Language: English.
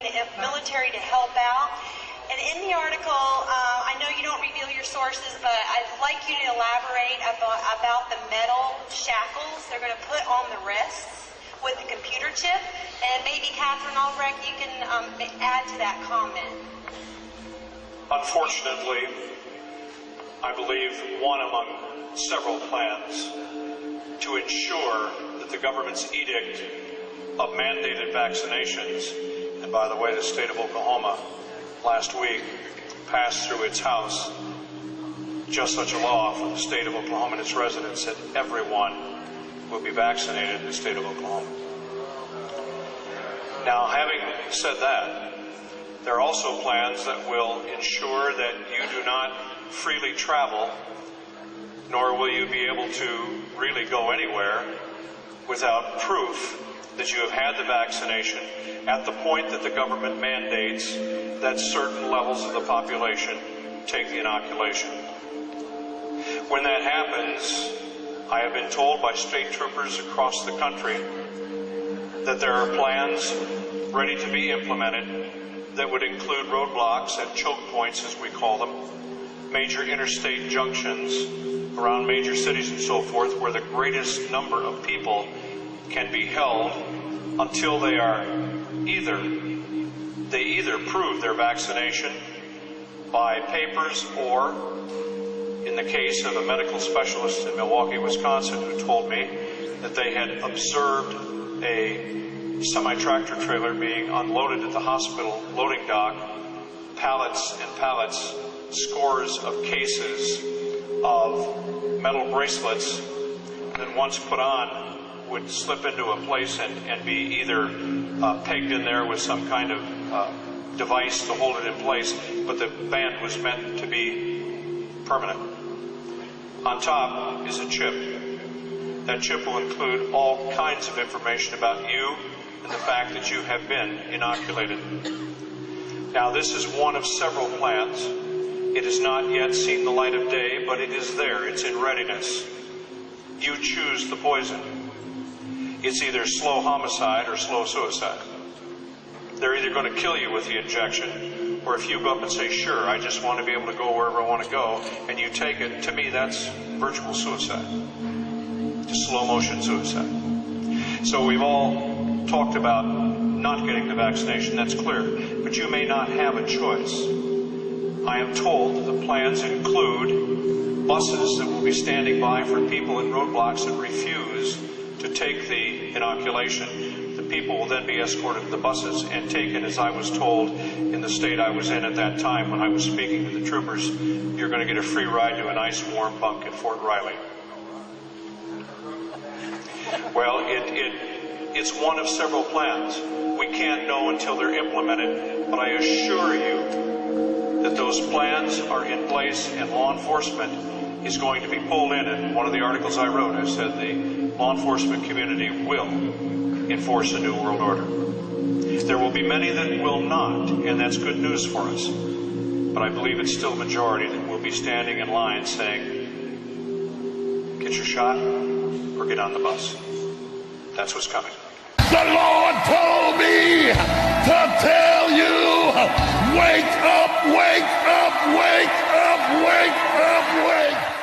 military to help out. And in the article, I know you don't reveal your sources, but I'd like you to elaborate about the metal shackles they're going to put on the wrists with the computer chip. And maybe, Catherine Albrecht, you can add to that comment. Unfortunately, I believe one among several plans to ensure that the government's edict of mandated vaccinations, and by the way, the state of Oklahoma last week passed through its House just such a law for the state of Oklahoma and its residents that everyone will be vaccinated in the state of Oklahoma. Now, having said that, there are also plans that will ensure that you do not freely travel, nor will you be able to really go anywhere without proof that you have had the vaccination at the point that the government mandates that certain levels of the population take the inoculation. When that happens, I have been told by state troopers across the country that there are plans ready to be implemented that would include roadblocks and choke points, as we call them, major interstate junctions around major cities and so forth, where the greatest number of people can be held until they are either prove their vaccination by papers, or in the case of a medical specialist in Milwaukee, Wisconsin, who told me that they had observed a semi-tractor trailer being unloaded at the hospital loading dock, pallets and pallets, scores of cases of metal bracelets that once put on would slip into a place and be either pegged in there with some kind of device to hold it in place, but the band was meant to be permanent. On top is a chip. That chip will include all kinds of information about you and the fact that you have been inoculated. Now, this is one of several plans. It has not yet seen the light of day, but it is there. It's in readiness. You choose the poison. It's either slow homicide or slow suicide. They're either going to kill you with the injection, or if you go up and say, sure, I just want to be able to go wherever I want to go, and you take it, to me, that's virtual suicide. Just slow motion suicide. So we've all talked about not getting the vaccination, that's clear, but you may not have a choice. I am told that the plans include buses that will be standing by for people in roadblocks that refuse to take the inoculation. The people will then be escorted to the buses and taken, as I was told in the state I was in at that time when I was speaking to the troopers, you're going to get a free ride to a nice warm bunk at Fort Riley. Well, it's one of several plans. We can't know until they're implemented, but I assure you that those plans are in place, and law enforcement is going to be pulled in. And one of the articles I wrote, I said the law enforcement community will enforce a new world order. There will be many that will not, and that's good news for us. But I believe it's still a majority that will be standing in line saying, get your shot or get on the bus. That's what's coming. The Lord told me to tell you, wake up, wake up, wake up, wake up, wake up.